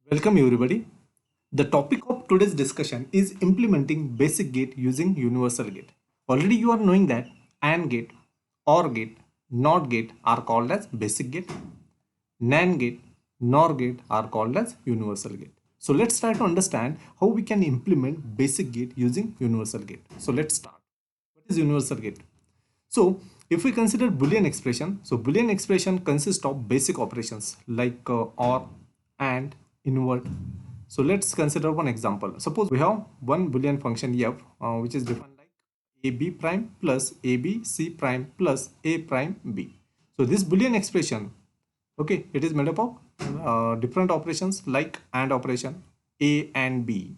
Welcome everybody. The topic of today's discussion is implementing basic gate using universal gate. Already you are knowing that AND gate, OR gate, NOT gate are called as basic gate. NAND gate, NOR gate are called as universal gate. So let's try to understand how we can implement basic gate using universal gate. So let's start. What is universal gate? So if we consider Boolean expression, so Boolean expression consists of basic operations like OR, AND, invert. So let's consider one example. Suppose we have one Boolean function f which is defined like ab prime plus abc prime plus a prime b. So this Boolean expression, okay, it is made up of different operations like AND operation, a and b,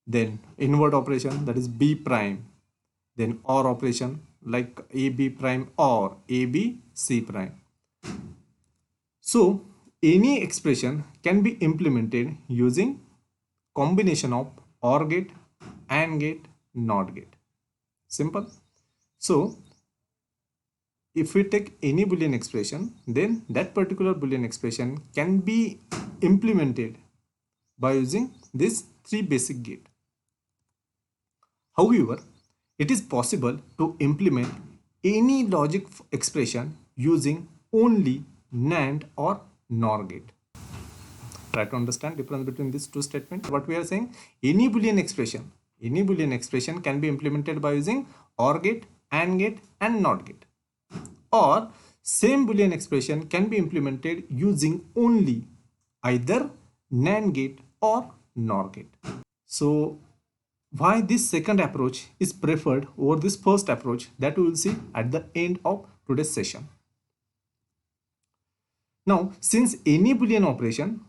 then invert operation, that is b prime, then OR operation like AB prime or AB C prime. So any expression can be implemented using combination of OR gate, AND gate, NOT gate. Simple. So if we take any Boolean expression, then that particular Boolean expression can be implemented by using these three basic gates. However, it is possible to implement any logic expression using only NAND or NOR gate. Try to understand difference between these two statements. What we are saying, any Boolean expression can be implemented by using OR gate, AND gate and NOT gate. Or same Boolean expression can be implemented using only either NAND gate or NOR gate. So why this second approach is preferred over this first approach, that we will see at the end of today's session. Now, since any Boolean operation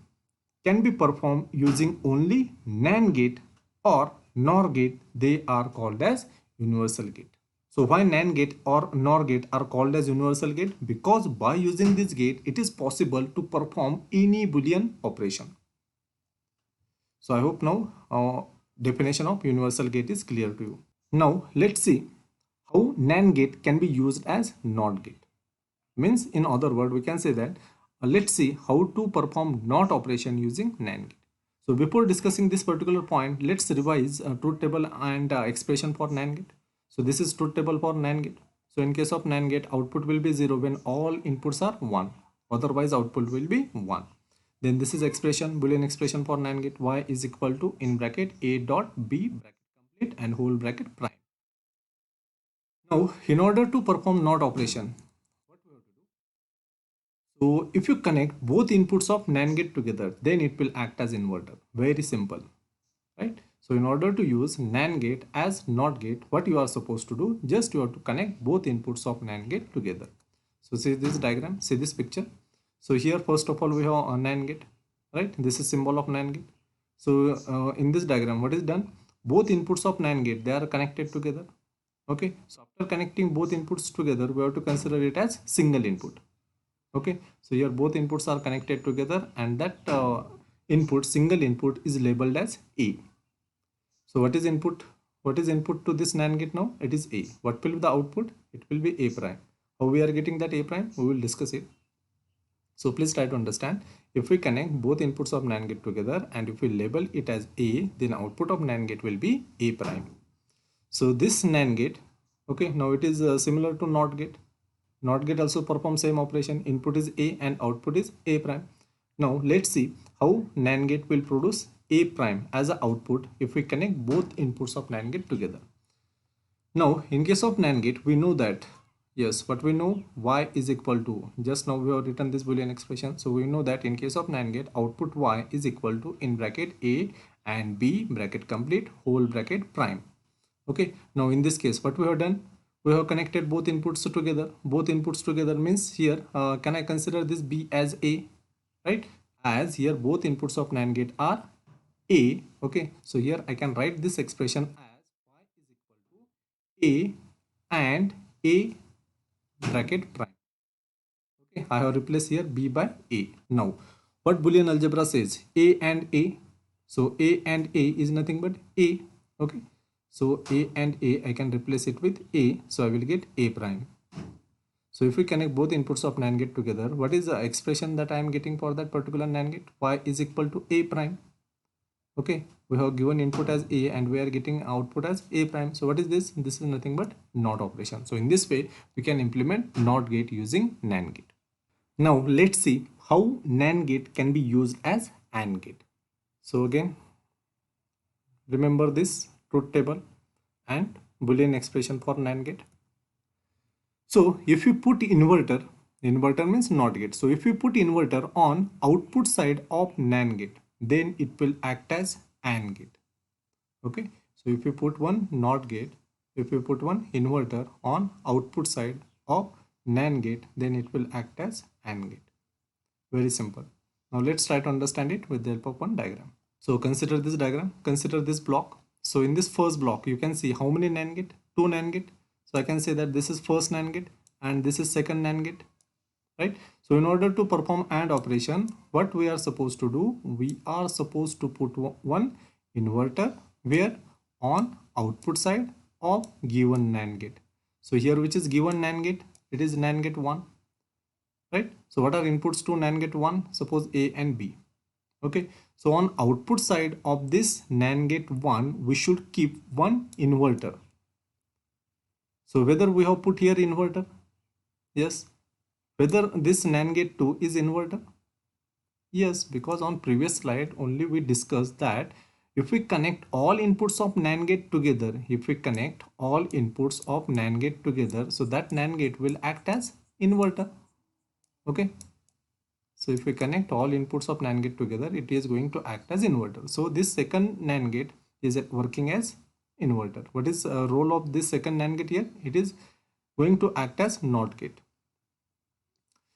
can be performed using only NAND gate or NOR gate, they are called as universal gate. So why NAND gate or NOR gate are called as universal gate? Because by using this gate, it is possible to perform any Boolean operation. So I hope now definition of universal gate is clear to you. Now let's see how NAND gate can be used as NOT gate. Means in other word we can say that let's see how to perform NOT operation using NAND gate. So before discussing this particular point, let's revise truth table and expression for NAND gate. So this is truth table for NAND gate. So in case of NAND gate, output will be 0 when all inputs are 1. Otherwise output will be 1. Then this is expression, Boolean expression for NAND gate, y is equal to in bracket a dot b bracket complete and whole bracket prime. Now in order to perform NOT operation, what we have to do? So if you connect both inputs of NAND gate together, then it will act as inverter. Very simple, right? So in order to use NAND gate as NOT gate, what you are supposed to do, just you have to connect both inputs of NAND gate together. So see this diagram, see this picture. So here first of all we have a NAND gate, right? This is symbol of NAND gate. So in this diagram what is done, both inputs of NAND gate, they are connected together. Okay, so after connecting both inputs together, we have to consider it as single input. Okay, so here both inputs are connected together and that single input is labeled as A. So what is input? What is input to this NAND gate now? It is A. What will be the output? It will be A prime. How we are getting that A prime? We will discuss it. So please try to understand. If we connect both inputs of NAND gate together and if we label it as A, then output of NAND gate will be A prime. So this NAND gate, okay, now it is similar to NOT gate. NOT gate also performs same operation. Input is A and output is A prime. Now let's see how NAND gate will produce A prime as an output if we connect both inputs of NAND gate together. Now in case of NAND gate, we know that, yes, what we know, y is equal to, just now we have written this Boolean expression. So we know that in case of NAND gate, output y is equal to in bracket A and B bracket complete whole bracket prime. Okay, now in this case what we have done, we have connected both inputs together. Both inputs together means here can I consider this B as A, right? As here both inputs of NAND gate are A. Okay, so here I can write this expression as y is equal to A and A bracket prime. Okay, I have replaced here B by A. Now what Boolean algebra says, A and A. So A and A is nothing but A. Okay, so A and A I can replace it with A, so I will get A prime. So if we connect both inputs of NAND gate together, what is the expression that I am getting for that particular NAND gate? Y is equal to A prime. Okay, we have given input as A and we are getting output as A prime. So what is this? This is nothing but NOT operation. So in this way, we can implement NOT gate using NAND gate. Now let's see how NAND gate can be used as AND gate. So again, remember this truth table and Boolean expression for NAND gate. So if you put inverter means NOT gate. So if you put inverter on output side of NAND gate, then it will act as AND gate. Okay, so if you put one NOT gate, if you put one inverter on output side of NAND gate, then it will act as AND gate. Very simple. Now let's try to understand it with the help of one diagram. So consider this diagram, consider this block. So in this first block, you can see how many NAND gate? 2 NAND gate. So I can say that this is first NAND gate and this is second NAND gate, right? So in order to perform AND operation, what we are supposed to do? We are supposed to put one inverter where on output side of given NAND gate. So here which is given NAND gate? It is NAND gate 1, right? So what are inputs to NAND gate 1? Suppose A and B. Okay, so on output side of this NAND gate 1, we should keep one inverter. So whether we have put here inverter, yes. Whether this NAND gate 2 is inverter, yes, because on previous slide only we discussed that if we connect all inputs of NAND gate together, if we connect all inputs of NAND gate together, so that NAND gate will act as inverter. Okay, so if we connect all inputs of NAND gate together, it is going to act as inverter. So this second NAND gate is working as inverter. What is the role of this second NAND gate here? It is going to act as NOT gate.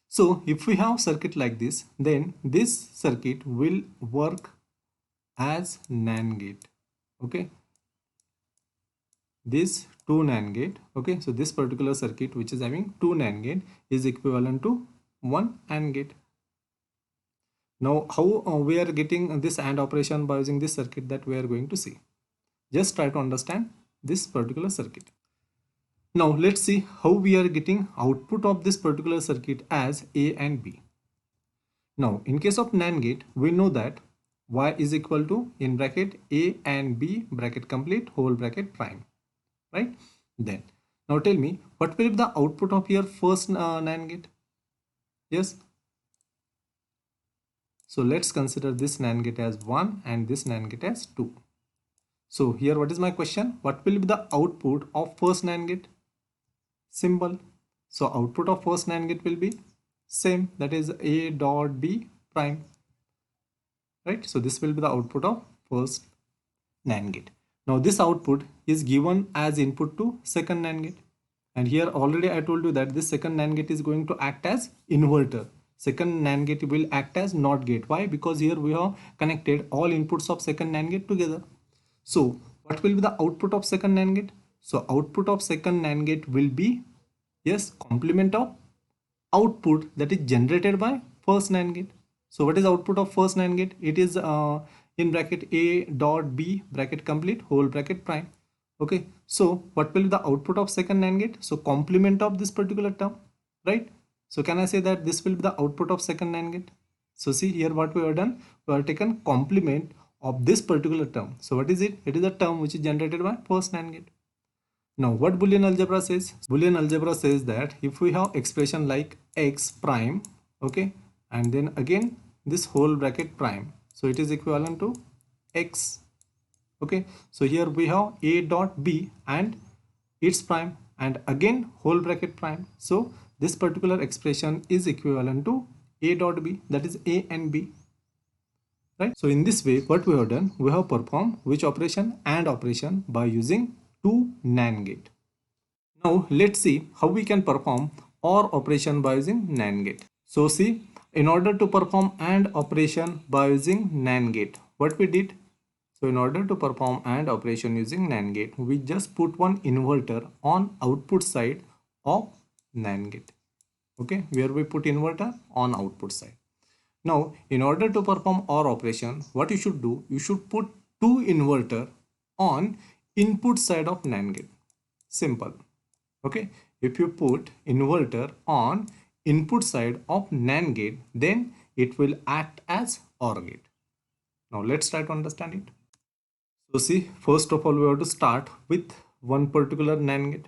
So if we have circuit like this, then this circuit will work as NAND gate. Okay, this 2 NAND gate. Okay, so this particular circuit which is having 2 NAND gate is equivalent to 1 AND gate. Now how we are getting this AND operation by using this circuit, that we are going to see. Just try to understand this particular circuit. Now let's see how we are getting output of this particular circuit as A and B. Now in case of NAND gate, we know that Y is equal to in bracket A and B bracket complete whole bracket prime, right? Then now tell me what will be the output of your first NAND gate? Yes. So let's consider this NAND gate as 1 and this NAND gate as 2. So here what is my question? What will be the output of first NAND gate? Simple. So output of first NAND gate will be same, that is A dot B prime, right? So this will be the output of first NAND gate. Now this output is given as input to second NAND gate, and here already I told you that this second NAND gate is going to act as inverter. Second NAND gate will act as NOT gate. Why? Because here we have connected all inputs of second NAND gate together. So what will be the output of second NAND gate? So output of second NAND gate will be, yes, complement of output that is generated by first NAND gate. So what is output of first NAND gate? It is in bracket A dot B bracket complete whole bracket prime. Okay, so what will be the output of second NAND gate? So complement of this particular term, right? So can I say that this will be the output of second NAND gate? So see here what we have done, we have taken complement of this particular term. So what is it? It is a term which is generated by first NAND gate. Now what Boolean algebra says? Boolean algebra says that if we have expression like x prime, okay, and then again this whole bracket prime, so it is equivalent to x. Okay, so here we have A dot B and its prime and again whole bracket prime. So this particular expression is equivalent to A dot B, that is A and B, right? So in this way what we have done, we have performed which operation? AND operation by using 2 NAND gate. Now let's see how we can perform OR operation by using NAND gate. So see, in order to perform AND operation by using NAND gate, what we did? So in order to perform AND operation using NAND gate, we just put one inverter on output side of NAND gate. Okay, where we put inverter on output side. Now in order to perform OR operation, what you should do? You should put 2 inverter on input side of NAND gate. Simple. Okay, if you put inverter on input side of NAND gate, then it will act as OR gate. Now let's try to understand it. So see, first of all, we have to start with one particular NAND gate,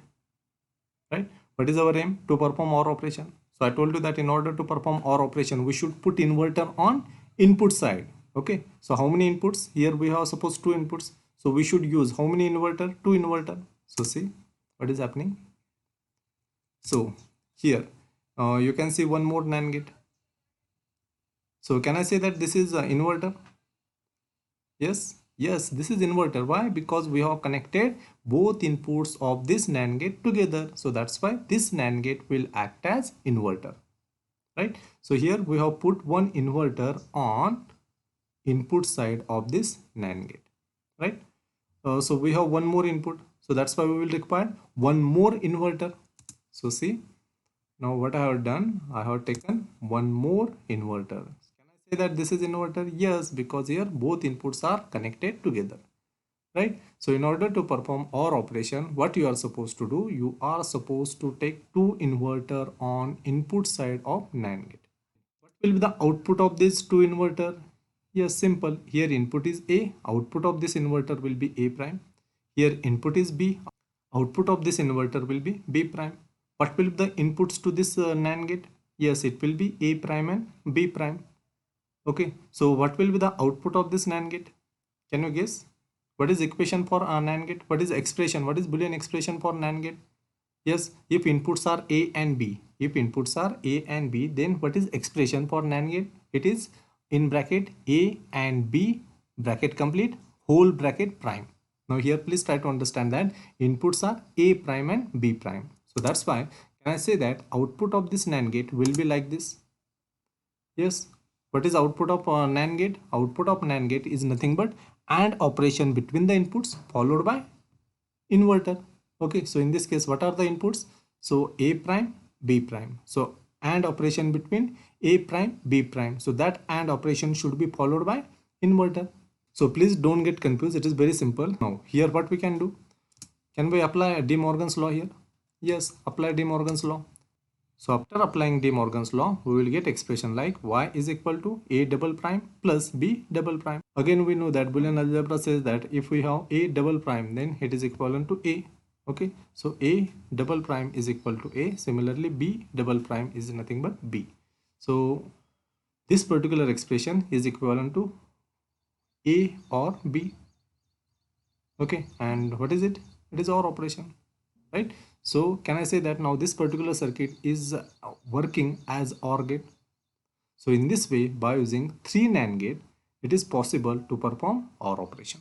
right? What is our aim? To perform OR operation. So I told you that in order to perform OR operation, we should put inverter on input side. Okay. So how many inputs? Here we have suppose two inputs. So we should use how many inverter? Two inverter. So see what is happening. So here you can see one more NAND gate. So can I say that this is an inverter? Yes. Yes, this is inverter. Why? Because we have connected both inputs of this NAND gate together. So that's why this NAND gate will act as inverter. Right? So here we have put one inverter on input side of this NAND gate. Right? So we have one more input. So that's why we will require one more inverter. So see, now what I have done, I have taken one more inverter. Can I say that this is inverter? Yes, because here both inputs are connected together, right? So in order to perform OR operation, what you are supposed to do, you are supposed to take two inverter on input side of NAND gate. What will be the output of this two inverter? Yes, simple. Here input is A, output of this inverter will be A prime. Here input is B, output of this inverter will be B prime. What will be the inputs to this NAND gate? Yes, it will be A prime and B prime. Okay, so what will be the output of this NAND gate? Can you guess? What is equation for NAND gate? What is expression? What is Boolean expression for NAND gate? Yes, if inputs are A and B, if inputs are A and B, then what is expression for NAND gate? It is in bracket A and B bracket complete whole bracket prime. Now here please try to understand that inputs are A prime and B prime. So that's why can I say that output of this NAND gate will be like this? Yes. What is output of NAND gate? Output of NAND gate is nothing but AND operation between the inputs followed by inverter. Okay, so in this case, what are the inputs? So A prime, B prime. So AND operation between A prime, B prime. So that AND operation should be followed by inverter. So please don't get confused. It is very simple. Now here what we can do? Can we apply De Morgan's law here? Yes, apply De Morgan's law. So after applying De Morgan's law, we will get expression like y is equal to a double prime plus b double prime. Again, we know that Boolean algebra says that if we have a double prime, then it is equivalent to a. Okay, so a double prime is equal to a. Similarly, b double prime is nothing but b. So this particular expression is equivalent to a or b. Okay, and what is it? It is OR operation, right? So can I say that now this particular circuit is working as OR gate? So in this way, by using 3 NAND gate, it is possible to perform OR operation.